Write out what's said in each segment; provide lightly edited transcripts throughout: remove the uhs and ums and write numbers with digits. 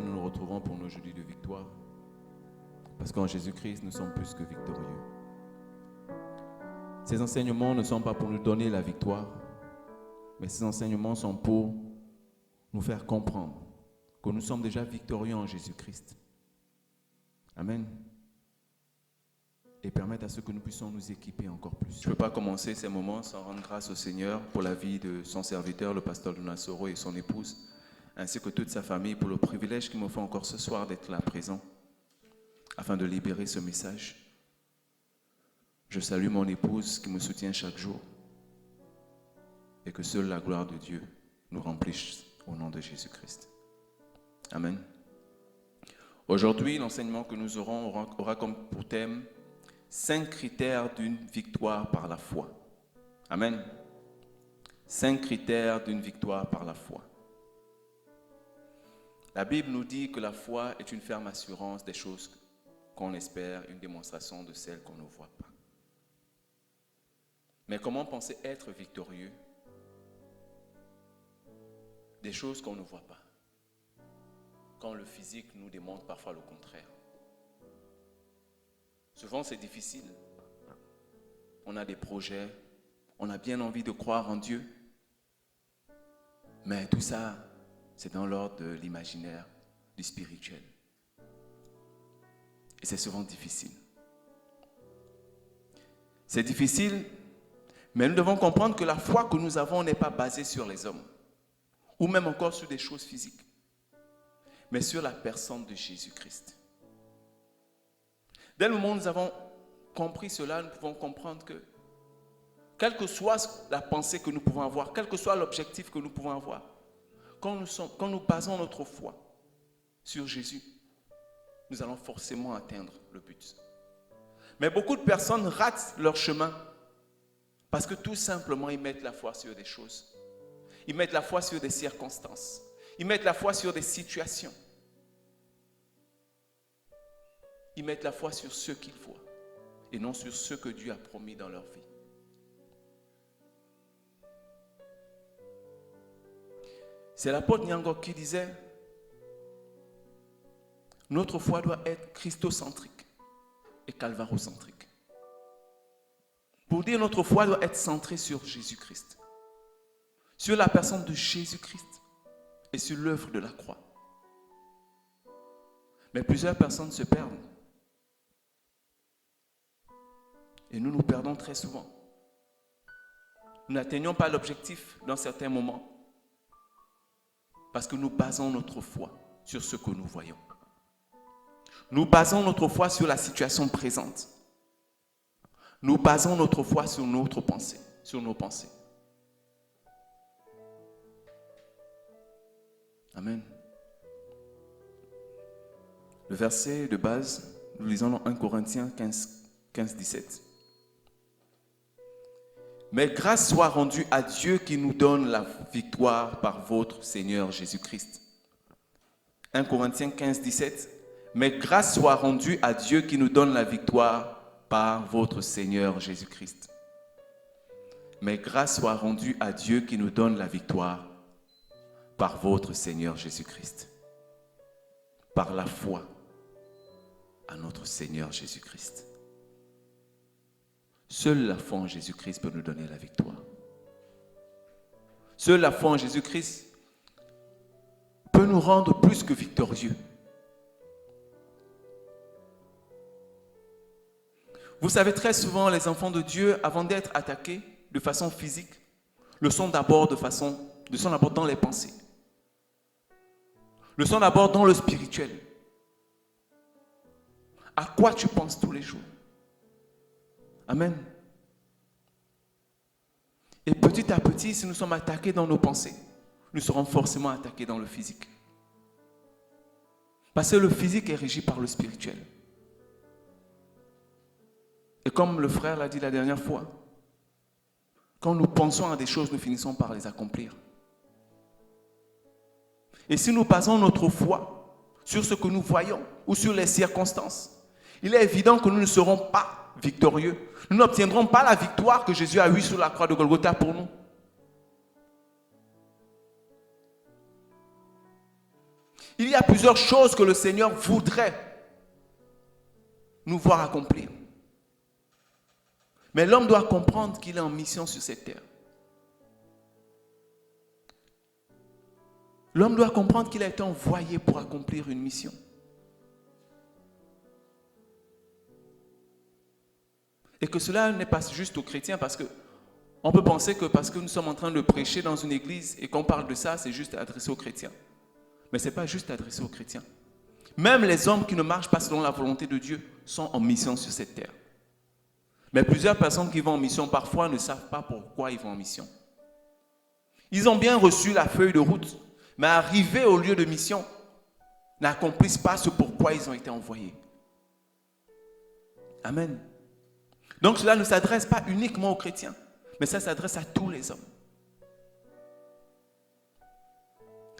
nous nous retrouvons pour nos jeudis de victoire. Parce qu'en Jésus-Christ, nous sommes plus que victorieux. Ces enseignements ne sont pas pour nous donner la victoire, mais ces enseignements sont pour nous faire comprendre que nous sommes déjà victorieux en Jésus-Christ. Amen. Et permettre à ce que nous puissions nous équiper encore plus. Je ne peux pas commencer ces moments sans rendre grâce au Seigneur pour la vie de son serviteur, le pasteur Donald Soro et son épouse, ainsi que toute sa famille, pour le privilège qu'il me fait encore ce soir d'être là présent, afin de libérer ce message. Je salue mon épouse qui me soutient chaque jour, et que seule la gloire de Dieu nous remplisse au nom de Jésus-Christ. Amen. Aujourd'hui, l'enseignement que nous aurons aura comme pour thème 5 critères d'une victoire par la foi. Amen. 5 critères d'une victoire par la foi. La Bible nous dit que la foi est une ferme assurance des choses qu'on espère, une démonstration de celles qu'on ne voit pas. Mais comment penser être victorieux des choses qu'on ne voit pas, quand le physique nous démontre parfois le contraire? Souvent, c'est difficile. On a des projets, on a bien envie de croire en Dieu, mais tout ça, c'est dans l'ordre de l'imaginaire, du spirituel. Et c'est souvent difficile. C'est difficile, mais nous devons comprendre que la foi que nous avons n'est pas basée sur les hommes, ou même encore sur des choses physiques, mais sur la personne de Jésus-Christ. Dès le moment où nous avons compris cela, nous pouvons comprendre que, quelle que soit la pensée que nous pouvons avoir, quel que soit l'objectif que nous pouvons avoir, quand nous basons notre foi sur Jésus, nous allons forcément atteindre le but. Mais beaucoup de personnes ratent leur chemin parce que tout simplement, ils mettent la foi sur des choses. Ils mettent la foi sur des circonstances. Ils mettent la foi sur des situations. Ils mettent la foi sur ce qu'ils voient et non sur ce que Dieu a promis dans leur vie. C'est l'apôtre Nyangok qui disait: notre foi doit être christocentrique et calvarocentrique. Pour dire notre foi doit être centrée sur Jésus-Christ, sur la personne de Jésus-Christ et sur l'œuvre de la croix. Mais plusieurs personnes se perdent. Et nous nous perdons très souvent. Nous n'atteignons pas l'objectif dans certains moments parce que nous basons notre foi sur ce que nous voyons. Nous basons notre foi sur la situation présente. Nous basons notre foi sur notre pensée, sur nos pensées. Amen. Le verset de base, nous lisons dans 1 Corinthiens 15-17. Mais grâce soit rendue à Dieu qui nous donne la victoire par votre Seigneur Jésus-Christ. 1 Corinthiens 15-17. Mais grâce soit rendue à Dieu qui nous donne la victoire par votre Seigneur Jésus-Christ. Mais grâce soit rendue à Dieu qui nous donne la victoire par votre Seigneur Jésus-Christ. Par la foi à notre Seigneur Jésus-Christ. Seule la foi en Jésus-Christ peut nous donner la victoire. Seule la foi en Jésus-Christ peut nous rendre plus que victorieux. Vous savez, très souvent, les enfants de Dieu, avant d'être attaqués de façon physique, le sont d'abord dans les pensées. Le sont d'abord dans le spirituel. À quoi tu penses tous les jours? Amen. Et petit à petit, si nous sommes attaqués dans nos pensées, nous serons forcément attaqués dans le physique. Parce que le physique est régi par le spirituel. Et comme le frère l'a dit la dernière fois, quand nous pensons à des choses, nous finissons par les accomplir. Et si nous basons notre foi sur ce que nous voyons ou sur les circonstances, il est évident que nous ne serons pas victorieux. Nous n'obtiendrons pas la victoire que Jésus a eue sur la croix de Golgotha pour nous. Il y a plusieurs choses que le Seigneur voudrait nous voir accomplir. Mais l'homme doit comprendre qu'il est en mission sur cette terre. L'homme doit comprendre qu'il a été envoyé pour accomplir une mission. Et que cela n'est pas juste aux chrétiens, parce qu'on peut penser que parce que nous sommes en train de prêcher dans une église et qu'on parle de ça, c'est juste adressé aux chrétiens. Mais ce n'est pas juste adressé aux chrétiens. Même les hommes qui ne marchent pas selon la volonté de Dieu sont en mission sur cette terre. Mais plusieurs personnes qui vont en mission, parfois, ne savent pas pourquoi ils vont en mission. Ils ont bien reçu la feuille de route, mais arrivés au lieu de mission, n'accomplissent pas ce pourquoi ils ont été envoyés. Amen. Donc cela ne s'adresse pas uniquement aux chrétiens, mais ça s'adresse à tous les hommes.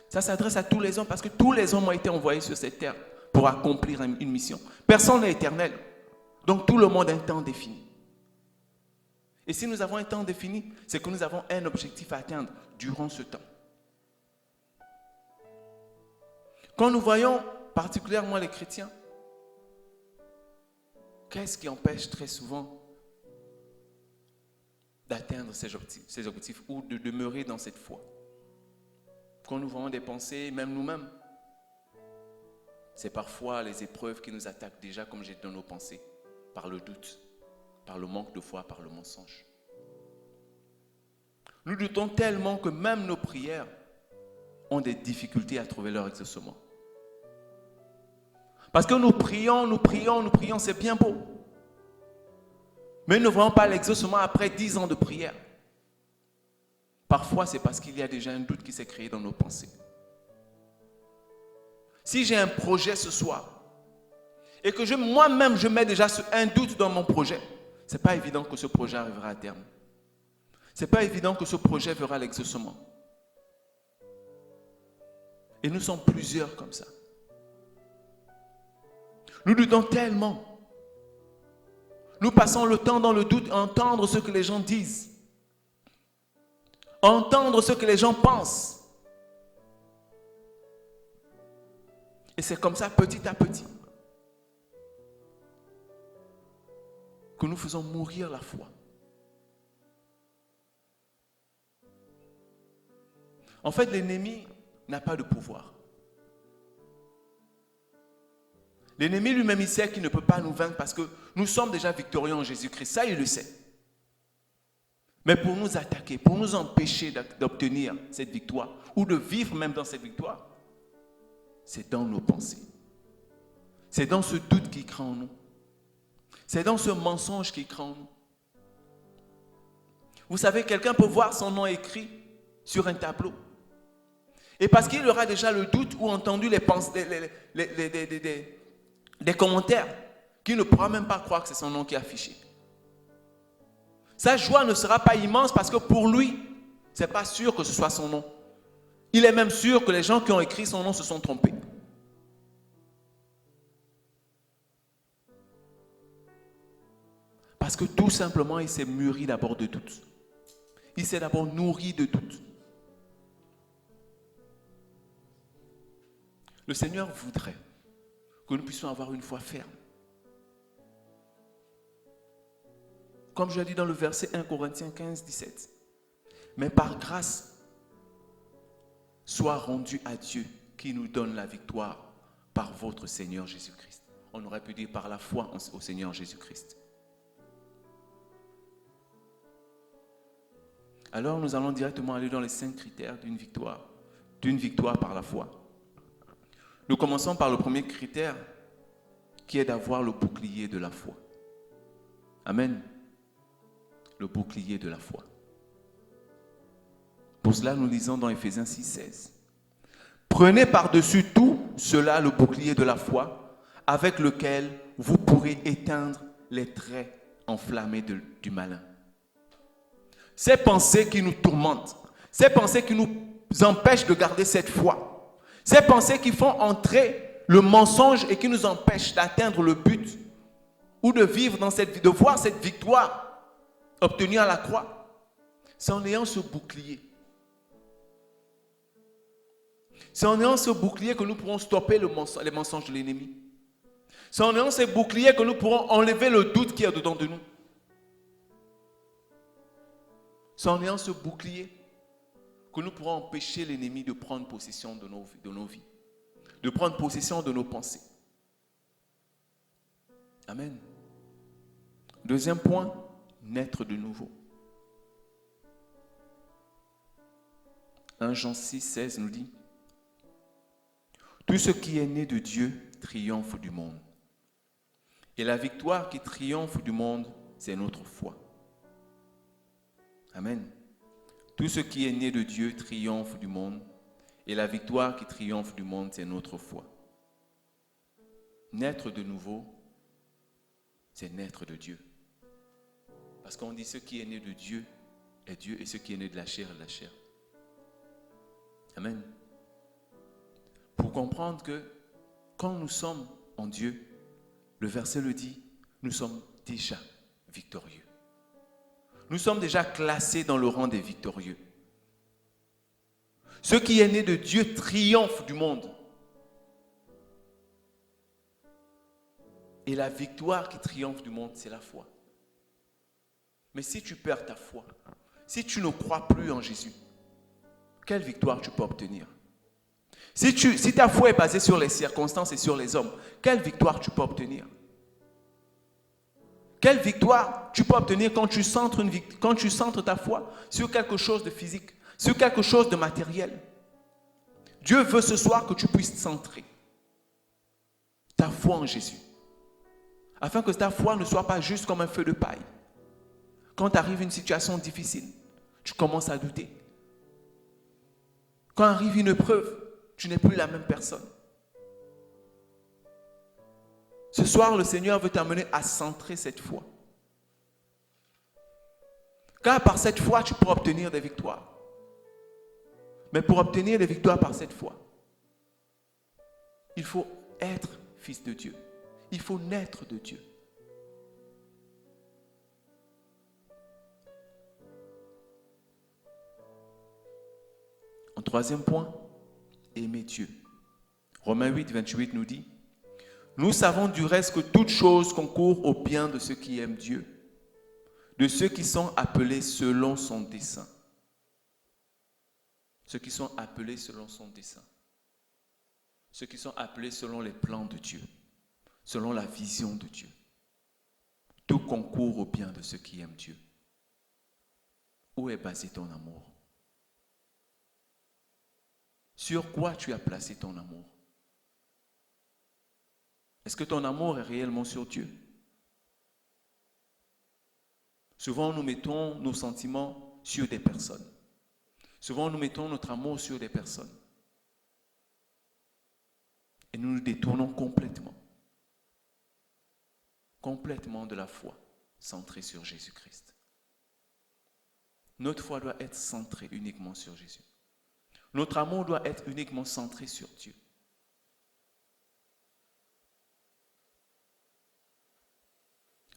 Ça s'adresse à tous les hommes parce que tous les hommes ont été envoyés sur cette terre pour accomplir une mission. Personne n'est éternel. Donc tout le monde a un temps défini. Et si nous avons un temps défini, c'est que nous avons un objectif à atteindre durant ce temps. Quand nous voyons particulièrement les chrétiens, qu'est-ce qui empêche très souvent d'atteindre ces objectifs ou de demeurer dans cette foi? Quand nous voyons des pensées, même nous-mêmes, c'est parfois les épreuves qui nous attaquent déjà, comme j'ai dit dans nos pensées, par le doute, par le manque de foi, par le mensonge. Nous doutons tellement que même nos prières ont des difficultés à trouver leur exaucement. Parce que nous prions, c'est bien beau. Mais nous ne voyons pas l'exaucement après 10 ans de prière. Parfois, c'est parce qu'il y a déjà un doute qui s'est créé dans nos pensées. Si j'ai un projet ce soir, et que moi-même je mets déjà un doute dans mon projet, ce n'est pas évident que ce projet arrivera à terme. Ce n'est pas évident que ce projet verra l'exaucement. Et nous sommes plusieurs comme ça. Nous doutons tellement. Nous passons le temps dans le doute à entendre ce que les gens disent. À entendre ce que les gens pensent. Et c'est comme ça, petit à petit, que nous faisons mourir la foi. En fait, l'ennemi n'a pas de pouvoir. L'ennemi lui-même, il sait qu'il ne peut pas nous vaincre parce que nous sommes déjà victorieux en Jésus-Christ. Ça, il le sait. Mais pour nous attaquer, pour nous empêcher d'obtenir cette victoire ou de vivre même dans cette victoire, c'est dans nos pensées. C'est dans ce doute qui craint en nous. C'est dans ce mensonge qui craint en nous. Vous savez, quelqu'un peut voir son nom écrit sur un tableau. Et parce qu'il aura déjà le doute ou entendu les commentaires, qu'il ne pourra même pas croire que c'est son nom qui est affiché. Sa joie ne sera pas immense parce que pour lui, ce n'est pas sûr que ce soit son nom. Il est même sûr que les gens qui ont écrit son nom se sont trompés. Parce que tout simplement, il s'est mûri d'abord de doute. Il s'est d'abord nourri de doute. Le Seigneur voudrait que nous puissions avoir une foi ferme. Comme je l'ai dit dans le verset 1 Corinthiens 15, 17. Mais par grâce, soit rendu à Dieu qui nous donne la victoire par votre Seigneur Jésus-Christ. On aurait pu dire par la foi au Seigneur Jésus-Christ. Alors nous allons directement aller dans les 5 critères d'une victoire par la foi. Nous commençons par le premier critère qui est d'avoir le bouclier de la foi. Amen. Le bouclier de la foi. Pour cela, nous lisons dans Éphésiens 6, 16. Prenez par-dessus tout cela le bouclier de la foi avec lequel vous pourrez éteindre les traits enflammés du malin. Ces pensées qui nous tourmentent, ces pensées qui nous empêchent de garder cette foi, ces pensées qui font entrer le mensonge et qui nous empêchent d'atteindre le but ou de vivre dans cette vie, de voir cette victoire obtenue à la croix, c'est en ayant ce bouclier. C'est en ayant ce bouclier que nous pourrons stopper les mensonges de l'ennemi. C'est en ayant ce bouclier que nous pourrons enlever le doute qu'il y a dedans de nous. C'est en ayant ce bouclier que nous pourrons empêcher l'ennemi de prendre possession de nos vies, de prendre possession de nos pensées. Amen. Deuxième point, naître de nouveau. 1 Jean 6, 16 nous dit: tout ce qui est né de Dieu triomphe du monde. Et la victoire qui triomphe du monde, c'est notre foi. Amen. Tout ce qui est né de Dieu triomphe du monde. Et la victoire qui triomphe du monde, c'est notre foi. Naître de nouveau, c'est naître de Dieu. Parce qu'on dit ce qui est né de Dieu est Dieu et ce qui est né de la chair est de la chair. Amen. Pour comprendre que quand nous sommes en Dieu, le verset le dit, nous sommes déjà victorieux. Nous sommes déjà classés dans le rang des victorieux. Ce qui est né de Dieu triomphe du monde. Et la victoire qui triomphe du monde, c'est la foi. Mais si tu perds ta foi, si tu ne crois plus en Jésus, quelle victoire tu peux obtenir? Si ta foi est basée sur les circonstances et sur les hommes, quelle victoire tu peux obtenir? Quelle victoire tu peux obtenir quand tu centres ta foi sur quelque chose de physique, sur quelque chose de matériel? Dieu veut ce soir que tu puisses centrer ta foi en Jésus, afin que ta foi ne soit pas juste comme un feu de paille. Quand arrive une situation difficile, tu commences à douter. Quand arrive une épreuve, tu n'es plus la même personne. Ce soir, le Seigneur veut t'amener à centrer cette foi. Car par cette foi, tu pourras obtenir des victoires. Mais pour obtenir des victoires par cette foi, il faut être fils de Dieu. Il faut naître de Dieu. En troisième point, aimer Dieu. Romains 8, 28 nous dit: nous savons du reste que toute chose concourt au bien de ceux qui aiment Dieu, de ceux qui sont appelés selon son dessein. Ceux qui sont appelés selon son dessein. Ceux qui sont appelés selon les plans de Dieu, selon la vision de Dieu. Tout concourt au bien de ceux qui aiment Dieu. Où est basé ton amour? Sur quoi tu as placé ton amour? Est-ce que ton amour est réellement sur Dieu? Souvent, nous mettons nos sentiments sur des personnes. Souvent, nous mettons notre amour sur des personnes. Et nous nous détournons complètement de la foi centrée sur Jésus-Christ. Notre foi doit être centrée uniquement sur Jésus. Notre amour doit être uniquement centré sur Dieu.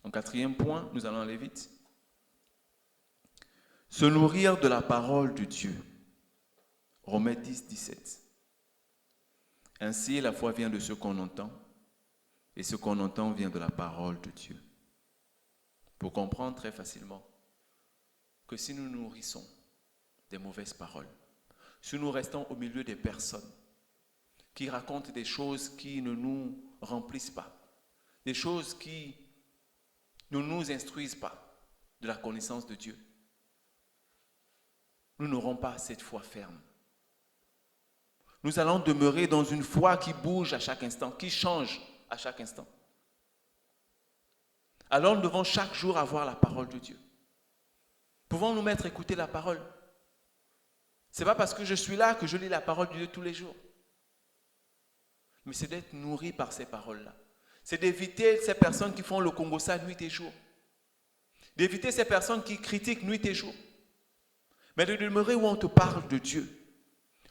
En quatrième point, nous allons aller vite. Se nourrir de la parole de Dieu. Romains 10, 17. Ainsi, la foi vient de ce qu'on entend, et ce qu'on entend vient de la parole de Dieu. Pour comprendre très facilement que si nous nourrissons des mauvaises paroles, si nous restons au milieu des personnes qui racontent des choses qui ne nous remplissent pas, des choses qui ne nous instruisent pas de la connaissance de Dieu, nous n'aurons pas cette foi ferme. Nous allons demeurer dans une foi qui bouge à chaque instant, qui change à chaque instant. Alors nous devons chaque jour avoir la parole de Dieu. Pouvons-nous mettre à écouter la parole? Ce n'est pas parce que je suis là que je lis la parole de Dieu tous les jours. Mais c'est d'être nourri par ces paroles-là. C'est d'éviter ces personnes qui font le Congo-ça nuit et jour. D'éviter ces personnes qui critiquent nuit et jour. Mais de demeurer où on te parle de Dieu,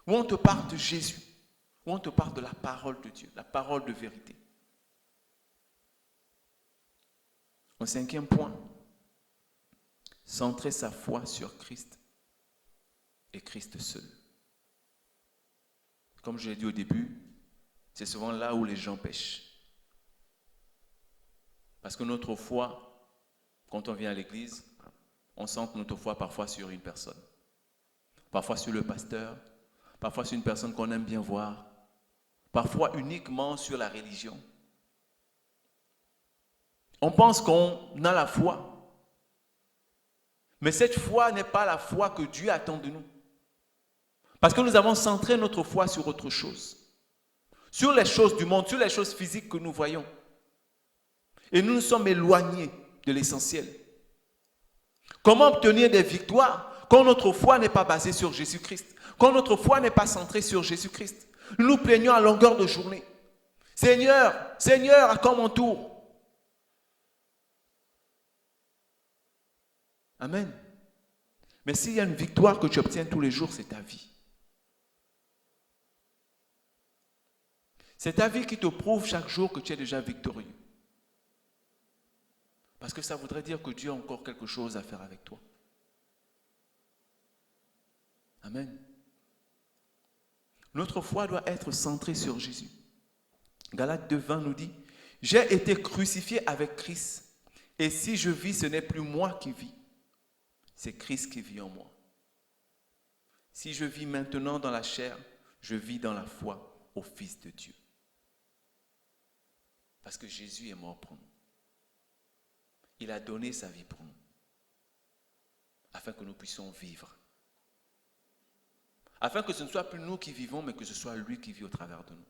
où on te parle de Jésus, où on te parle de la parole de Dieu, la parole de vérité. Au cinquième point, centrer sa foi sur Christ et Christ seul. comme je l'ai dit au début, c'est souvent là où les gens pêchent. Parce que notre foi, quand on vient à l'église, on centre notre foi parfois sur une personne. Parfois sur le pasteur, parfois sur une personne qu'on aime bien voir, parfois uniquement sur la religion. On pense qu'on a la foi. Mais cette foi n'est pas la foi que Dieu attend de nous. Parce que nous avons centré notre foi sur autre chose. Sur les choses du monde, sur les choses physiques que nous voyons. Et nous nous sommes éloignés de l'essentiel. Comment obtenir des victoires quand notre foi n'est pas basée sur Jésus-Christ? Quand notre foi n'est pas centrée sur Jésus-Christ? Nous nous plaignons à longueur de journée. Seigneur, Seigneur, à quand mon tour? Amen. Mais s'il y a une victoire que tu obtiens tous les jours, c'est ta vie. C'est ta vie qui te prouve chaque jour que tu es déjà victorieux. Parce que ça voudrait dire que Dieu a encore quelque chose à faire avec toi. Amen. Notre foi doit être centrée sur Jésus. Galates 2:20 nous dit, « J'ai été crucifié avec Christ, et si je vis, ce n'est plus moi qui vis. C'est Christ qui vit en moi. Si je vis maintenant dans la chair, je vis dans la foi au Fils de Dieu. » Parce que Jésus est mort pour nous. Il a donné sa vie pour nous, afin que nous puissions vivre. Afin que ce ne soit plus nous qui vivons, mais que ce soit lui qui vit au travers de nous.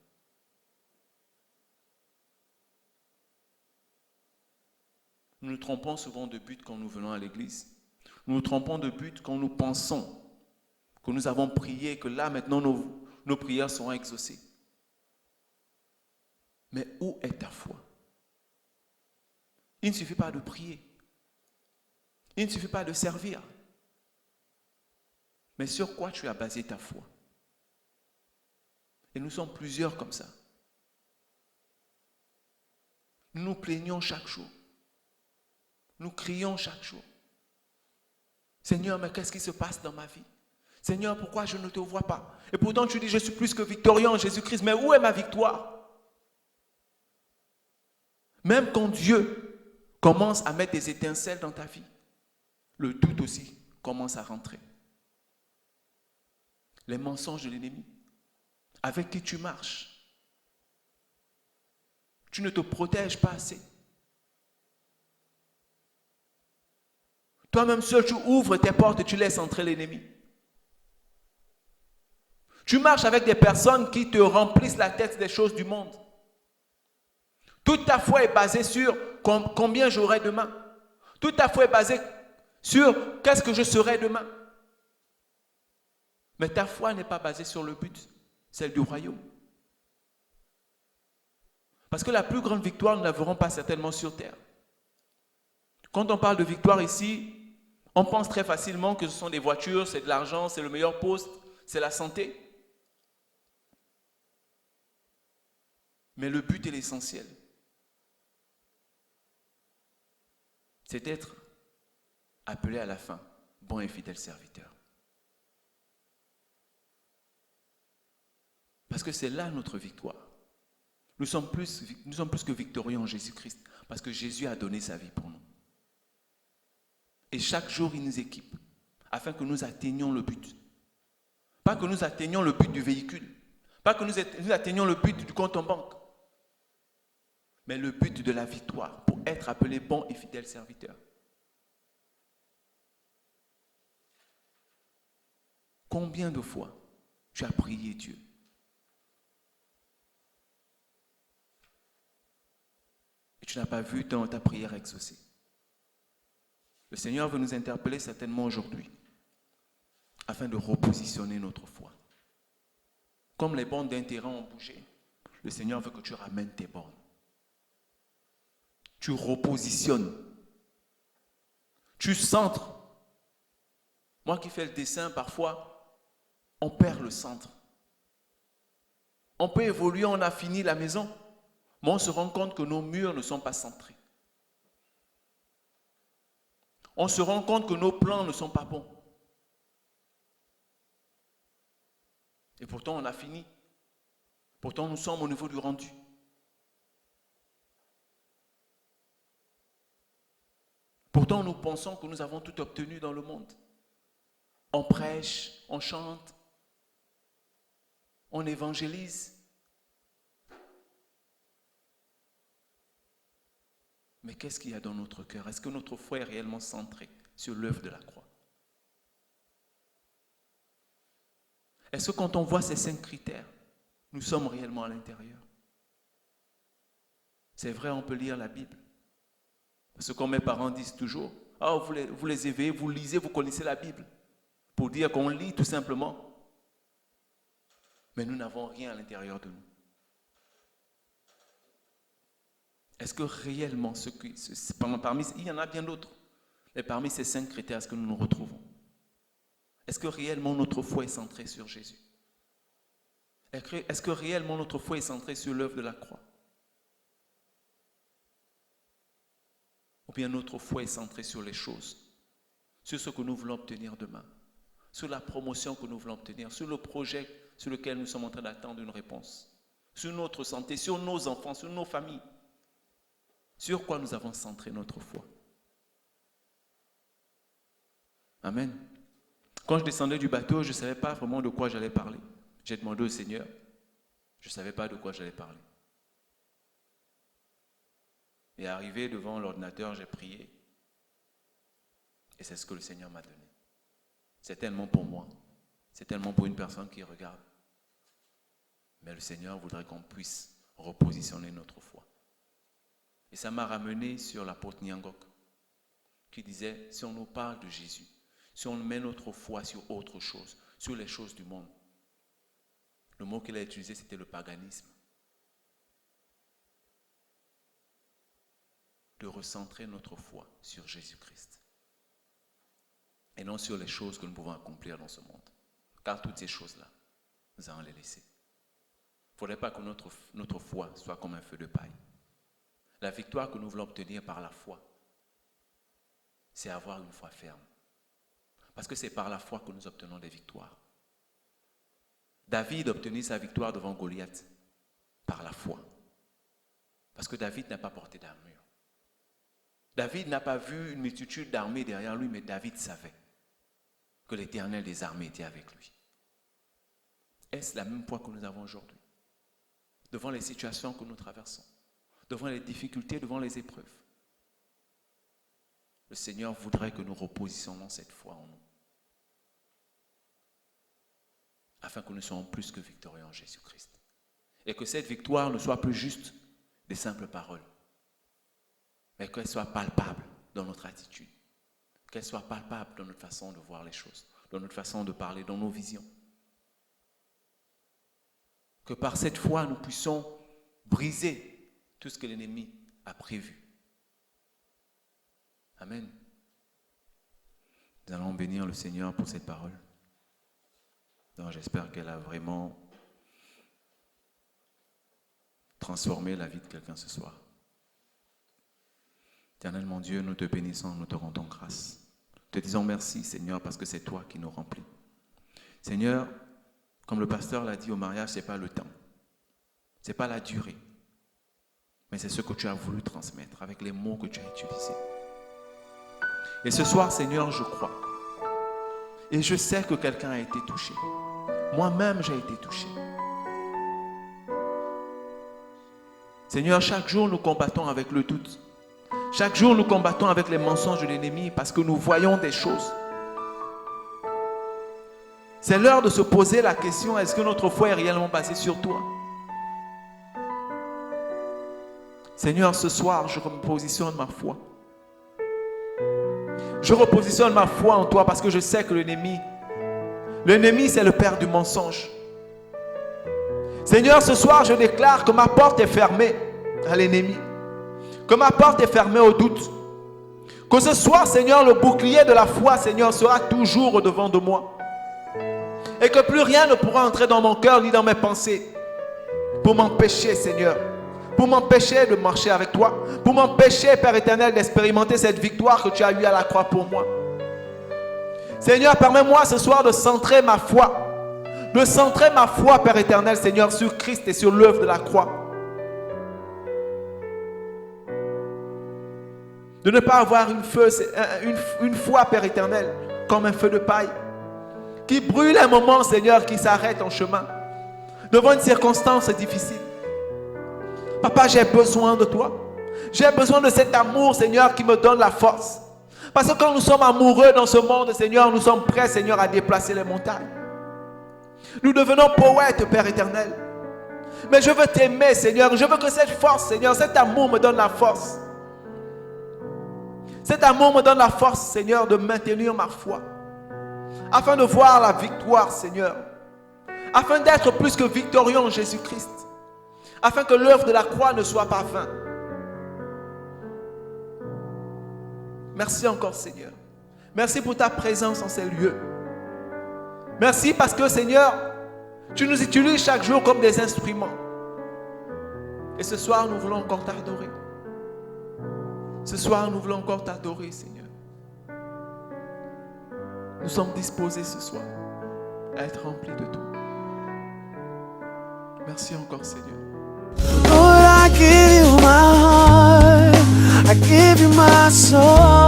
Nous nous trompons souvent de but quand nous venons à l'église. Nous nous trompons de but quand nous pensons que nous avons prié, que là maintenant nos prières seront exaucées. Mais où est ta foi? Il ne suffit pas de prier. Il ne suffit pas de servir. Mais sur quoi tu as basé ta foi? Et nous sommes plusieurs comme ça. Nous nous plaignons chaque jour. Nous crions chaque jour. Seigneur, mais qu'est-ce qui se passe dans ma vie? Seigneur, pourquoi je ne te vois pas? Et pourtant tu dis, je suis plus que victorieux en Jésus-Christ. Mais où est ma victoire? Même quand Dieu commence à mettre des étincelles dans ta vie, le doute aussi commence à rentrer. Les mensonges de l'ennemi, avec qui tu marches. Tu ne te protèges pas assez. Toi-même seul, tu ouvres tes portes et tu laisses entrer l'ennemi. Tu marches avec des personnes qui te remplissent la tête des choses du monde. Toute ta foi est basée sur combien j'aurai demain. Toute ta foi est basée sur qu'est-ce que je serai demain. Mais ta foi n'est pas basée sur le but, celle du royaume. Parce que la plus grande victoire, nous ne la verrons pas certainement sur terre. Quand on parle de victoire ici, on pense très facilement que ce sont des voitures, c'est de l'argent, c'est le meilleur poste, c'est la santé. Mais le but est l'essentiel. C'est d'être appelé à la fin, bon et fidèle serviteur. Parce que c'est là notre victoire. Nous sommes plus que victorieux en Jésus-Christ, parce que Jésus a donné sa vie pour nous. Et chaque jour, il nous équipe, afin que nous atteignions le but. Pas que nous atteignions le but du véhicule, pas que nous atteignions le but du compte en banque, mais le but de la victoire, pour être appelé bon et fidèle serviteur. Combien de fois tu as prié Dieu? Et tu n'as pas vu dans ta prière exaucée. Le Seigneur veut nous interpeller certainement aujourd'hui, afin de repositionner notre foi. Comme les bornes d'intérêt ont bougé, le Seigneur veut que tu ramènes tes bornes. Tu repositionnes. Tu centres. Moi qui fais le dessin, parfois, on perd le centre. On peut évoluer, on a fini la maison, mais on se rend compte que nos murs ne sont pas centrés. On se rend compte que nos plans ne sont pas bons. Et pourtant, on a fini. Pourtant, nous sommes au niveau du rendu. Pourtant, nous pensons que nous avons tout obtenu dans le monde. On prêche, on chante, on évangélise. Mais qu'est-ce qu'il y a dans notre cœur? Est-ce que notre foi est réellement centrée sur l'œuvre de la croix? Est-ce que quand on voit ces 5 critères, nous sommes réellement à l'intérieur? C'est vrai, on peut lire la Bible. Parce que comme mes parents disent toujours, vous les éveillez, vous lisez, vous connaissez la Bible. Pour dire qu'on lit tout simplement. Mais nous n'avons rien à l'intérieur de nous. Est-ce que réellement, il y en a bien d'autres, mais parmi ces 5 critères, est-ce que nous nous retrouvons? Est-ce que réellement notre foi est centrée sur Jésus? Est-ce que réellement notre foi est centrée sur l'œuvre de la croix? Ou bien notre foi est centrée sur les choses, sur ce que nous voulons obtenir demain, sur la promotion que nous voulons obtenir, sur le projet sur lequel nous sommes en train d'attendre une réponse, sur notre santé, sur nos enfants, sur nos familles? Sur quoi nous avons centré notre foi? Amen. Quand je descendais du bateau, je ne savais pas vraiment de quoi j'allais parler. J'ai demandé au Seigneur, je ne savais pas de quoi j'allais parler. Et arrivé devant l'ordinateur, j'ai prié. Et c'est ce que le Seigneur m'a donné. C'est tellement pour moi. C'est tellement pour une personne qui regarde. Mais le Seigneur voudrait qu'on puisse repositionner notre foi. Et ça m'a ramené sur l'apôtre Nyangok, qui disait, si on nous parle de Jésus, si on met notre foi sur autre chose, sur les choses du monde, le mot qu'il a utilisé, c'était le paganisme. De recentrer notre foi sur Jésus-Christ. Et non sur les choses que nous pouvons accomplir dans ce monde. Car toutes ces choses-là, nous allons les laisser. Il ne faudrait pas que notre foi soit comme un feu de paille. La victoire que nous voulons obtenir par la foi, c'est avoir une foi ferme. Parce que c'est par la foi que nous obtenons des victoires. David obtenait sa victoire devant Goliath par la foi. Parce que David n'a pas porté d'armure. David n'a pas vu une multitude d'armées derrière lui, mais David savait que l'Éternel des armées était avec lui. Est-ce la même foi que nous avons aujourd'hui? Devant les situations que nous traversons, devant les difficultés, devant les épreuves. Le Seigneur voudrait que nous repositionnons cette foi en nous. Afin que nous soyons plus que victorieux en Jésus-Christ. Et que cette victoire ne soit plus juste des simples paroles, mais qu'elle soit palpable dans notre attitude, qu'elle soit palpable dans notre façon de voir les choses, dans notre façon de parler, dans nos visions. Que par cette foi, nous puissions briser tout ce que l'ennemi a prévu. Amen. Nous allons bénir le Seigneur pour cette parole. Donc, j'espère qu'elle a vraiment transformé la vie de quelqu'un ce soir. Éternel mon Dieu, nous te bénissons, nous te rendons grâce. Te disons merci Seigneur parce que c'est toi qui nous remplis. Seigneur, comme le pasteur l'a dit au mariage, ce n'est pas le temps, ce n'est pas la durée, mais c'est ce que tu as voulu transmettre avec les mots que tu as utilisés. Et ce soir Seigneur, je crois et je sais que quelqu'un a été touché. Moi-même j'ai été touché. Seigneur, chaque jour nous combattons avec le doute. Chaque jour nous combattons avec les mensonges de l'ennemi parce que nous voyons des choses. C'est l'heure de se poser la question, est-ce que notre foi est réellement basée sur toi? Seigneur, ce soir, je repositionne ma foi. Je repositionne ma foi en toi parce que je sais que l'ennemi, c'est le père du mensonge. Seigneur, ce soir, je déclare que ma porte est fermée à l'ennemi. Que ma porte est fermée au doute. Que ce soir, Seigneur, le bouclier de la foi, Seigneur, sera toujours au-devant de moi. Et que plus rien ne pourra entrer dans mon cœur ni dans mes pensées pour m'empêcher, Seigneur, pour m'empêcher de marcher avec toi, pour m'empêcher, Père éternel, d'expérimenter cette victoire que tu as eue à la croix pour moi. Seigneur, permets-moi ce soir de centrer ma foi de centrer ma foi, Père éternel, Seigneur, sur Christ et sur l'œuvre de la croix. De ne pas avoir une foi, Père éternel, comme un feu de paille, qui brûle un moment, Seigneur, qui s'arrête en chemin, devant une circonstance difficile. Papa, j'ai besoin de toi. J'ai besoin de cet amour, Seigneur, qui me donne la force. Parce que quand nous sommes amoureux dans ce monde, Seigneur, nous sommes prêts, Seigneur, à déplacer les montagnes. Nous devenons poètes, Père éternel. Mais je veux t'aimer, Seigneur. Je veux que cette force, Seigneur, cet amour me donne la force. Cet amour me donne la force, Seigneur, de maintenir ma foi. Afin de voir la victoire, Seigneur. Afin d'être plus que victorieux en Jésus-Christ. Afin que l'œuvre de la croix ne soit pas vaine. Merci encore, Seigneur. Merci pour ta présence en ces lieux. Merci parce que, Seigneur, tu nous utilises chaque jour comme des instruments. Et ce soir, nous voulons encore t'adorer. Ce soir, nous voulons encore t'adorer, Seigneur. Nous sommes disposés ce soir à être remplis de tout. Merci encore, Seigneur. Lord, I give you my heart, I give you my soul.